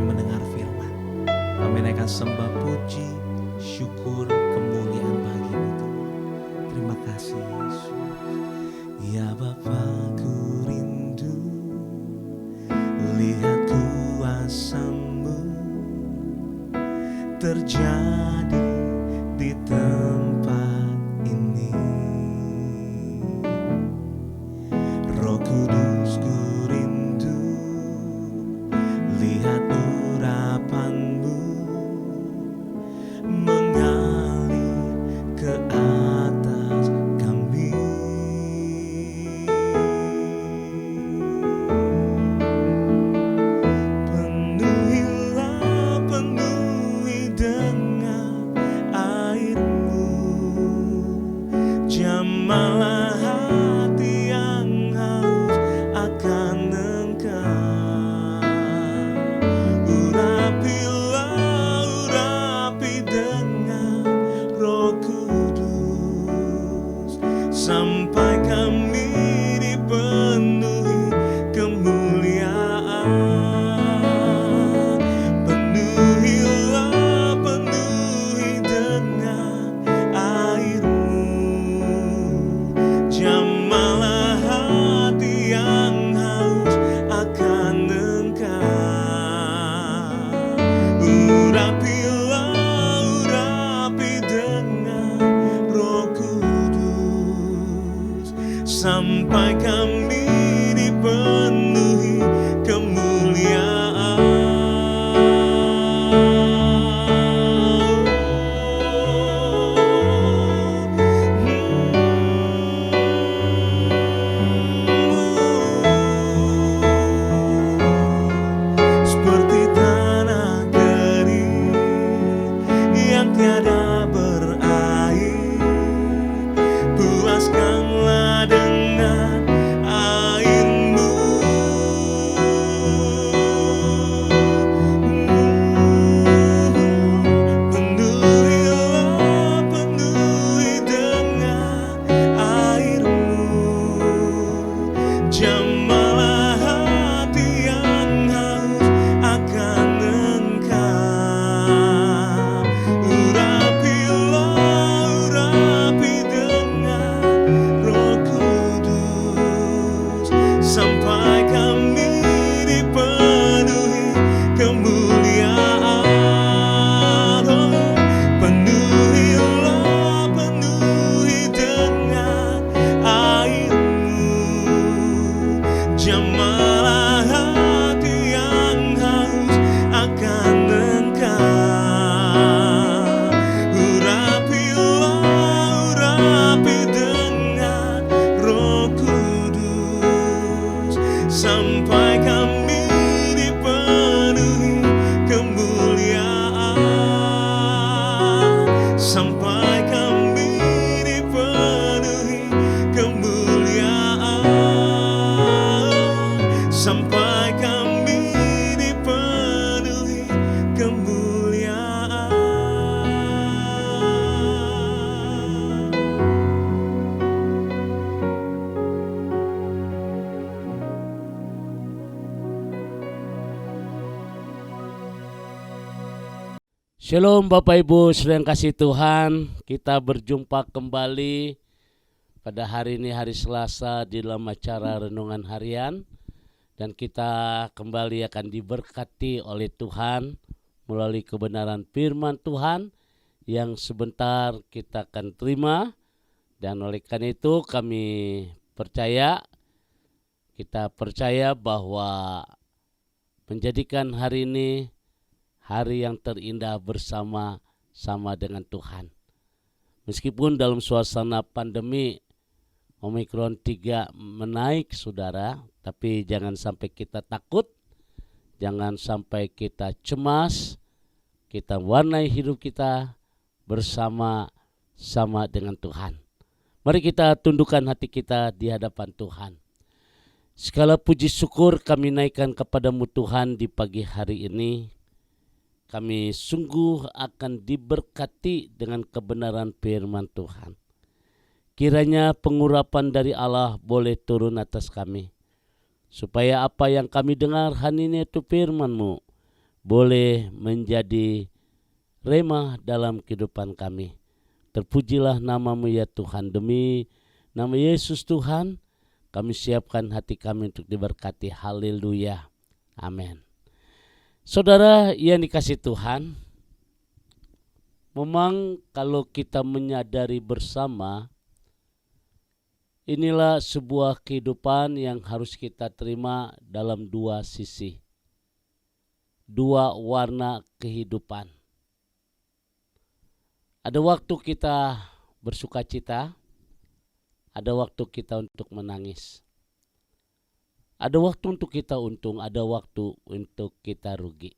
kami mendengar firman. Kami naikkan sembah puji, syukur, kemuliaan bagi-Mu Tuhan. Terima kasih Yesus. Ya Bapa, ku rindu lihat kuasa-Mu terjadi di tempat ini. Roh Kudus, ku rindu lihat urapan-Mu mengalir ke atas kami. Penuhilah, penuhi dengan air-Mu, jamalah hati yang haus akan Engkau. Urapilah, urapi dengan Roh Kudus, sampai kami dipenuhi kemuliaan. Penuhilah, penuhi dengan air-Mu, jamalah hati yang haus akan Engkau. Urapilah, urapi dengan Roh Kudus, sampai kami dipenuhi kemuliaan. Seperti tanah kering yang tiada berair, puaskanlah dengan air-Mu. Penuhilah, penuhi dengan air-Mu, jamalah hati yang haus akan Engkau. Urapilah, urapi dengan Roh Kudus, sampai kami dipenuhi kemuliaan. Oh, penuhilah, penuhi dengan air-Mu, jamalah hati yang haus akan Engkau. Urapilah, urapi dengan Roh Kudus, sampai kami dipenuhi kemuliaan. Sampai kami dipenuhi kemuliaan. Sampai kami dipenuhi kemuliaan. Shalom Bapak Ibu saudara yang kasih Tuhan, kita berjumpa kembali pada hari ini, hari Selasa, di dalam acara Renungan Harian. Dan kita kembali akan diberkati oleh Tuhan melalui kebenaran firman Tuhan yang sebentar kita akan terima. Dan oleh karena itu kita percaya bahwa menjadikan hari ini hari yang terindah bersama-sama dengan Tuhan. Meskipun dalam suasana pandemi Omikron 3 menaik saudara, tapi jangan sampai kita takut, jangan sampai kita cemas. Kita warnai hidup kita bersama-sama dengan Tuhan. Mari kita tundukkan hati kita di hadapan Tuhan. Segala puji syukur kami naikkan kepadamu Tuhan di pagi hari ini. Kami sungguh akan diberkati dengan kebenaran firman Tuhan. Kiranya pengurapan dari Allah boleh turun atas kami, supaya apa yang kami dengar hari ini itu firman-Mu boleh menjadi rema dalam kehidupan kami. Terpujilah nama-Mu ya Tuhan. Demi nama Yesus Tuhan, kami siapkan hati kami untuk diberkati. Haleluya. Amin. Saudara yang dikasihi Tuhan, memang kalau kita menyadari bersama, inilah sebuah kehidupan yang harus kita terima dalam dua sisi, dua warna kehidupan. Ada waktu kita bersuka cita, ada waktu kita untuk menangis. Ada waktu untuk kita untung, ada waktu untuk kita rugi.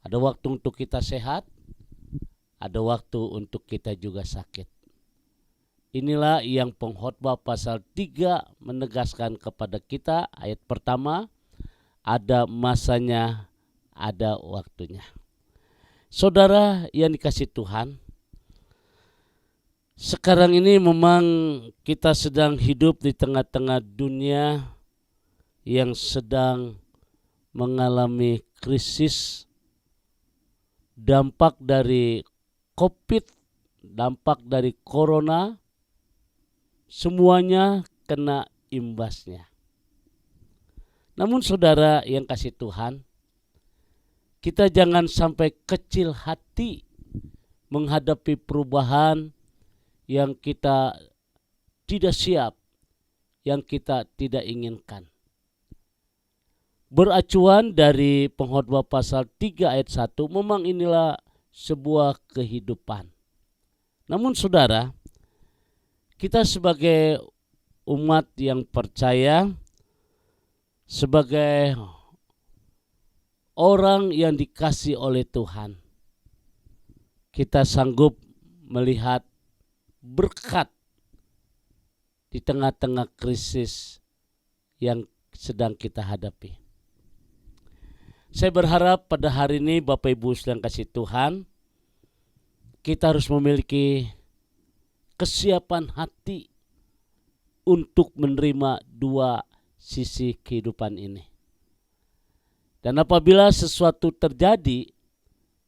Ada waktu untuk kita sehat, ada waktu untuk kita juga sakit. Inilah yang pengkhotbah pasal 3 menegaskan kepada kita. Ayat pertama, ada masanya, ada waktunya. Saudara yang dikasihi Tuhan, sekarang ini memang kita sedang hidup di tengah-tengah dunia yang sedang mengalami krisis, dampak dari COVID, dampak dari corona, semuanya kena imbasnya. Namun saudara yang kasih Tuhan, kita jangan sampai kecil hati menghadapi perubahan yang kita tidak siap, yang kita tidak inginkan. Beracuan dari pengkhotbah pasal 3 ayat 1, memang inilah sebuah kehidupan. Namun saudara, kita sebagai umat yang percaya, sebagai orang yang dikasih oleh Tuhan, kita sanggup melihat berkat di tengah-tengah krisis yang sedang kita hadapi. Saya berharap pada hari ini Bapak Ibu yang kasih Tuhan, kita harus memiliki kesiapan hati untuk menerima dua sisi kehidupan ini. Dan apabila sesuatu terjadi,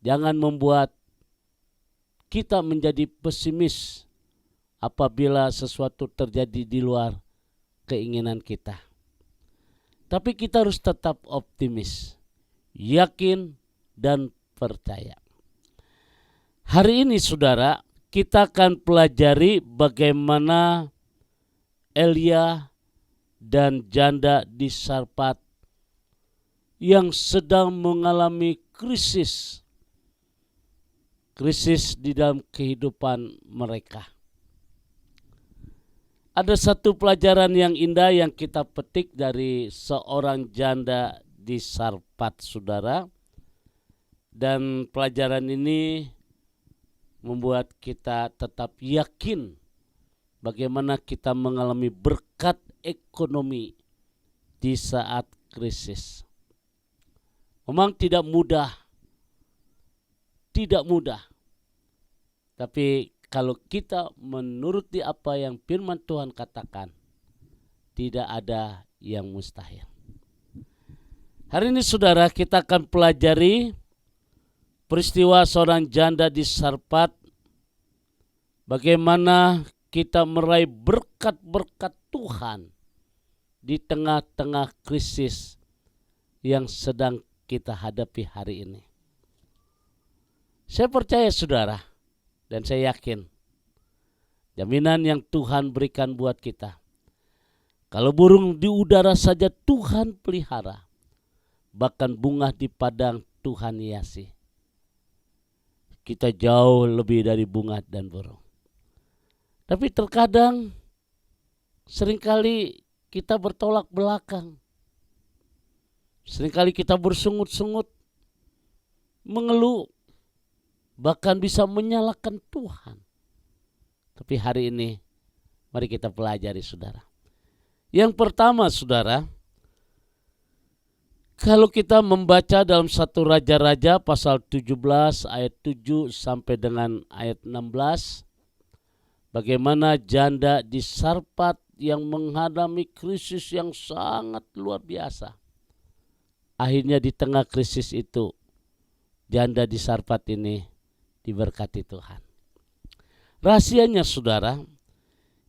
jangan membuat kita menjadi pesimis apabila sesuatu terjadi di luar keinginan kita. Tapi kita harus tetap optimis, yakin, dan percaya. Hari ini saudara, kita akan pelajari bagaimana Elia dan janda di Sarpat yang sedang mengalami krisis di dalam kehidupan mereka. Ada satu pelajaran yang indah yang kita petik dari seorang janda di Sarpat, saudara. Dan pelajaran ini membuat kita tetap yakin bagaimana kita mengalami berkat ekonomi di saat krisis. Memang tidak mudah. Tapi kalau kita menuruti apa yang firman Tuhan katakan, tidak ada yang mustahil. Hari ini saudara, kita akan pelajari peristiwa seorang janda di Sarpat, bagaimana kita meraih berkat-berkat Tuhan di tengah-tengah krisis yang sedang kita hadapi hari ini. Saya percaya saudara, dan saya yakin jaminan yang Tuhan berikan buat kita. Kalau burung di udara saja Tuhan pelihara, bahkan bunga di padang Tuhan hiasi. Kita jauh lebih dari bunga dan burung. Tapi terkadang seringkali kita bertolak belakang. Seringkali kita bersungut-sungut, mengeluh, bahkan bisa menyalahkan Tuhan. Tapi hari ini mari kita pelajari saudara. Yang pertama saudara, kalau kita membaca dalam 1 Raja-Raja pasal 17 ayat 7 sampai dengan ayat 16, bagaimana janda di Sarpat yang menghadapi krisis yang sangat luar biasa. Akhirnya di tengah krisis itu janda di Sarfat ini diberkati Tuhan. Rahasianya saudara,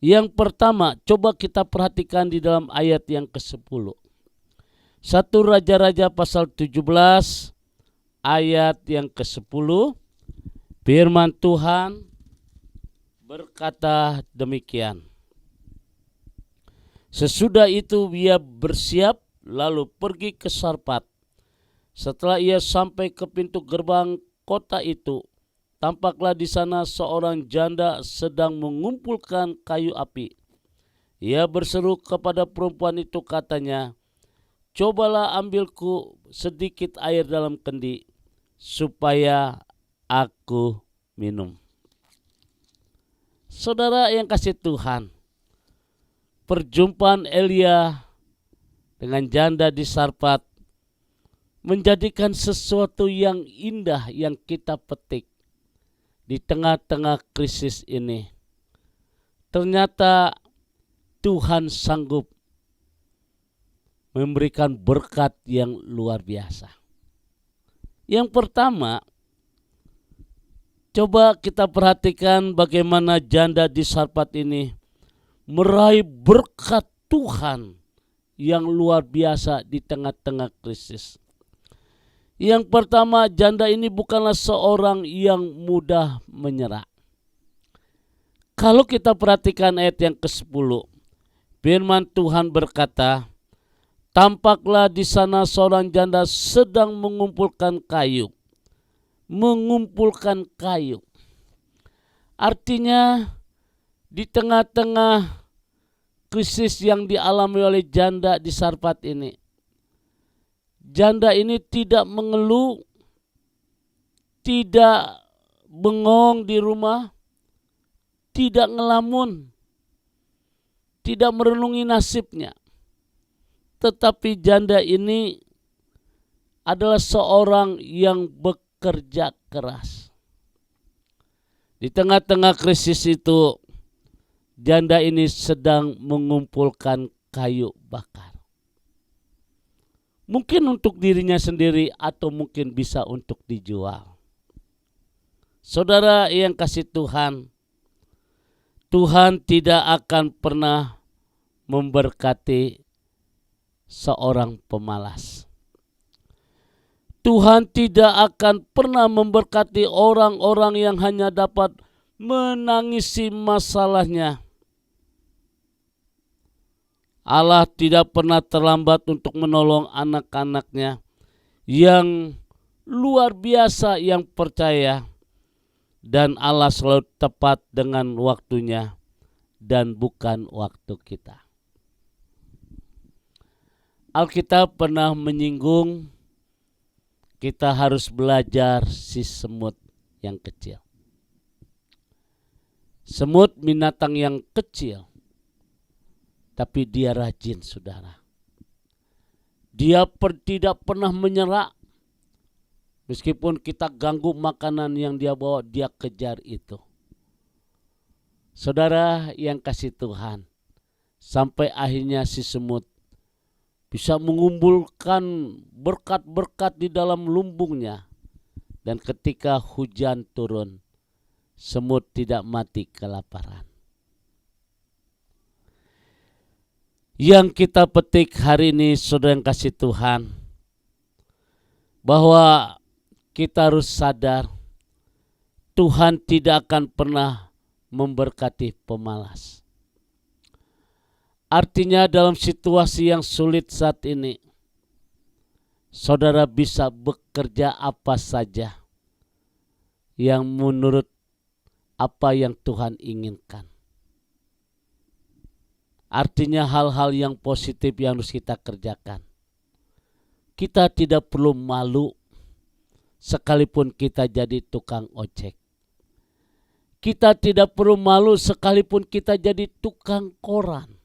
yang pertama coba kita perhatikan di dalam ayat yang ke-10. 1 Raja-Raja pasal 17 ayat yang ke-10. Firman Tuhan berkata demikian. Sesudah itu ia bersiap lalu pergi ke Sarfat. Setelah ia sampai ke pintu gerbang kota itu, tampaklah di sana seorang janda sedang mengumpulkan kayu api. Ia berseru kepada perempuan itu, katanya, "Cobalah ambilku sedikit air dalam kendi, supaya aku minum." Saudara yang kasih Tuhan, perjumpaan Elia dengan janda di Sarfat menjadikan sesuatu yang indah yang kita petik di tengah-tengah krisis ini. Ternyata Tuhan sanggup memberikan berkat yang luar biasa. Yang pertama, coba kita perhatikan bagaimana janda di Sarfat ini meraih berkat Tuhan yang luar biasa di tengah-tengah krisis. Yang pertama, janda ini bukanlah seorang yang mudah menyerah. Kalau kita perhatikan ayat yang ke-10, firman Tuhan berkata, tampaklah di sana seorang janda sedang mengumpulkan kayu. Mengumpulkan kayu. Artinya di tengah-tengah krisis yang dialami oleh janda di Sarfat ini, janda ini tidak mengeluh, tidak bengong di rumah, tidak ngelamun, tidak merenungi nasibnya. Tetapi janda ini adalah seorang yang bekerja keras. Di tengah-tengah krisis itu, janda ini sedang mengumpulkan kayu bakar. Mungkin untuk dirinya sendiri atau mungkin bisa untuk dijual. Saudara yang kasih Tuhan, Tuhan tidak akan pernah memberkati seorang pemalas. Tuhan tidak akan pernah memberkati orang-orang yang hanya dapat menangisi masalahnya. Allah tidak pernah terlambat untuk menolong anak-anaknya yang luar biasa yang percaya, dan Allah selalu tepat dengan waktunya dan bukan waktu kita. Alkitab pernah menyinggung kita harus belajar si semut yang kecil. Semut binatang yang kecil, tapi dia rajin, saudara. Dia tidak pernah menyerah. Meskipun kita ganggu makanan yang dia bawa, dia kejar itu. Saudara yang kasih Tuhan, sampai akhirnya si semut bisa mengumpulkan berkat-berkat di dalam lumbungnya. Dan ketika hujan turun, semut tidak mati kelaparan. Yang kita petik hari ini, saudara yang kasih Tuhan, bahwa kita harus sadar Tuhan tidak akan pernah memberkati pemalas. Artinya dalam situasi yang sulit saat ini, saudara bisa bekerja apa saja yang menurut apa yang Tuhan inginkan. Artinya hal-hal yang positif yang harus kita kerjakan. Kita tidak perlu malu sekalipun kita jadi tukang ojek. Kita tidak perlu malu sekalipun kita jadi tukang koran.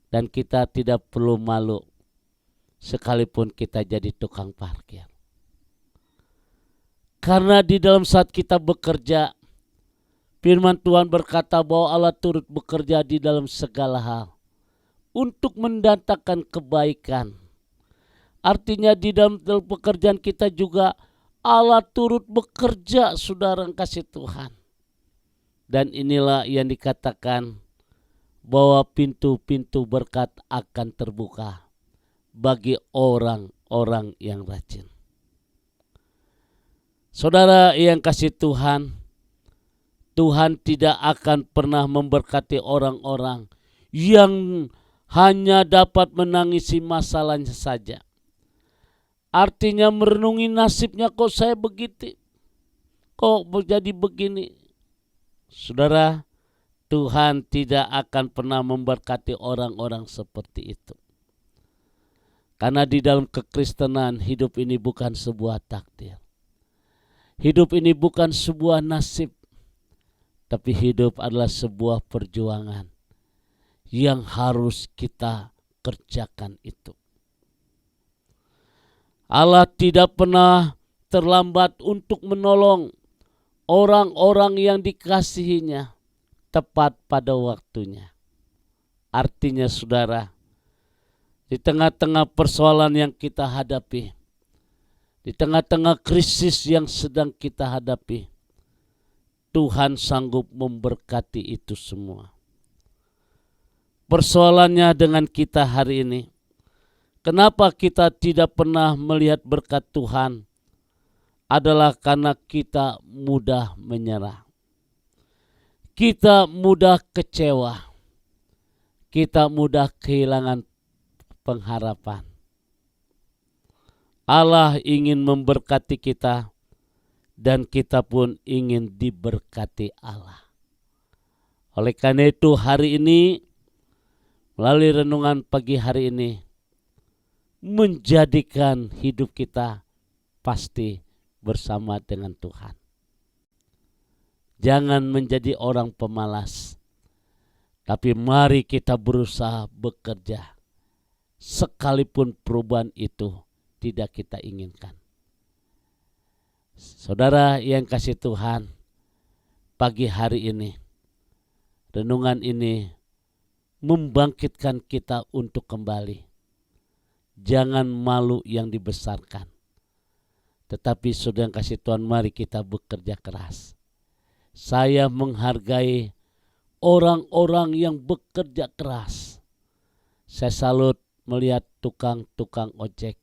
Dan kita tidak perlu malu sekalipun kita jadi tukang parkir. Karena di dalam saat kita bekerja, firman Tuhan berkata bahwa Allah turut bekerja di dalam segala hal untuk mendatangkan kebaikan. Artinya di dalam pekerjaan kita juga Allah turut bekerja, saudara yang kasih Tuhan. Dan inilah yang dikatakan bahwa pintu-pintu berkat akan terbuka bagi orang-orang yang rajin. Saudara yang kasih Tuhan, Tuhan tidak akan pernah memberkati orang-orang yang hanya dapat menangisi masalahnya saja. Artinya merenungi nasibnya, kok saya begitu, kok menjadi begini. Saudara, Tuhan tidak akan pernah memberkati orang-orang seperti itu. Karena di dalam kekristenan, hidup ini bukan sebuah takdir. Hidup ini bukan sebuah nasib. Tapi hidup adalah sebuah perjuangan yang harus kita kerjakan itu. Allah tidak pernah terlambat untuk menolong orang-orang yang dikasihinya tepat pada waktunya. Artinya saudara, di tengah-tengah persoalan yang kita hadapi, di tengah-tengah krisis yang sedang kita hadapi, Tuhan sanggup memberkati itu semua. Persoalannya dengan kita hari ini, kenapa kita tidak pernah melihat berkat Tuhan? Adalah karena kita mudah menyerah. Kita mudah kecewa. Kita mudah kehilangan pengharapan. Allah ingin memberkati kita dan kita pun ingin diberkati Allah. Oleh karena itu hari ini, melalui renungan pagi hari ini, menjadikan hidup kita pasti bersama dengan Tuhan. Jangan menjadi orang pemalas, tapi mari kita berusaha bekerja, sekalipun perubahan itu tidak kita inginkan. Saudara yang kasih Tuhan, pagi hari ini, renungan ini membangkitkan kita untuk kembali. Jangan malu yang dibesarkan. Tetapi saudara yang kasih Tuhan, mari kita bekerja keras. Saya menghargai orang-orang yang bekerja keras. Saya salut melihat tukang-tukang ojek.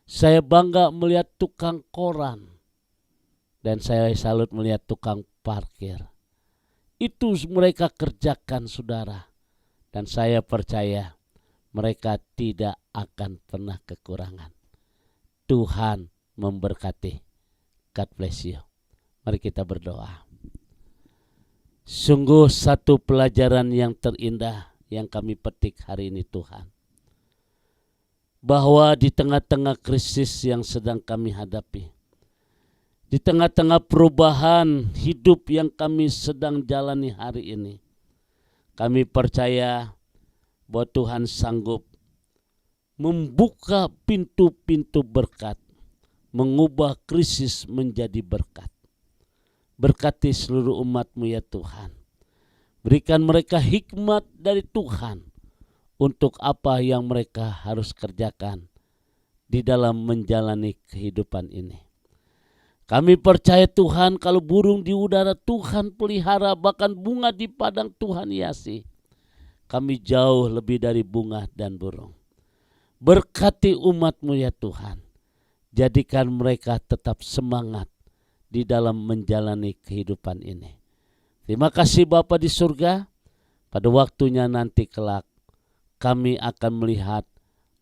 Saya bangga melihat tukang koran. Dan saya salut melihat tukang parkir. Itu mereka kerjakan saudara. Dan saya percaya mereka tidak akan pernah kekurangan. Tuhan memberkati. God bless you. Mari kita berdoa. Sungguh satu pelajaran yang terindah yang kami petik hari ini Tuhan. Bahwa di tengah-tengah krisis yang sedang kami hadapi, di tengah-tengah perubahan hidup yang kami sedang jalani hari ini, kami percaya bahwa Tuhan sanggup membuka pintu-pintu berkat, mengubah krisis menjadi berkat. Berkati seluruh umat-Mu ya Tuhan. Berikan mereka hikmat dari Tuhan untuk apa yang mereka harus kerjakan di dalam menjalani kehidupan ini. Kami percaya Tuhan, kalau burung di udara Tuhan pelihara, bahkan bunga di padang Tuhan hiasi, kami jauh lebih dari bunga dan burung. Berkati umat-Mu ya Tuhan. Jadikan mereka tetap semangat di dalam menjalani kehidupan ini. Terima kasih Bapa di surga. Pada waktunya nanti kelak kami akan melihat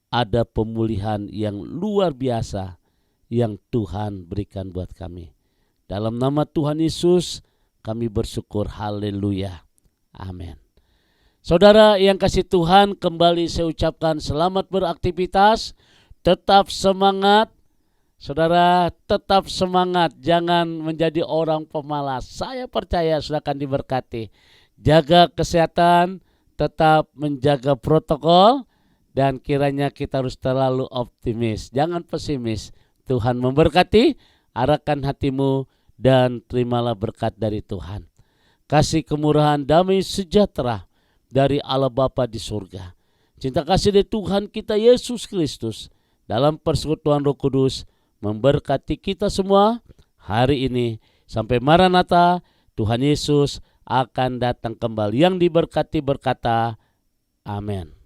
ada pemulihan yang luar biasa yang Tuhan berikan buat kami. Dalam nama Tuhan Yesus kami bersyukur. Haleluya. Amin. Saudara yang kasih Tuhan, kembali saya ucapkan selamat beraktivitas. Tetap semangat. Saudara, tetap semangat. Jangan menjadi orang pemalas. Saya percaya sudah akan diberkati. Jaga kesehatan, tetap menjaga protokol, dan kiranya kita harus terlalu optimis. Jangan pesimis. Tuhan memberkati, arahkan hatimu, dan terimalah berkat dari Tuhan. Kasih kemurahan, damai sejahtera dari Allah Bapa di surga. Cinta kasih dari Tuhan kita Yesus Kristus dalam persekutuan Roh Kudus memberkati kita semua hari ini. Sampai Maranatha, Tuhan Yesus akan datang kembali. Yang diberkati berkata, amin.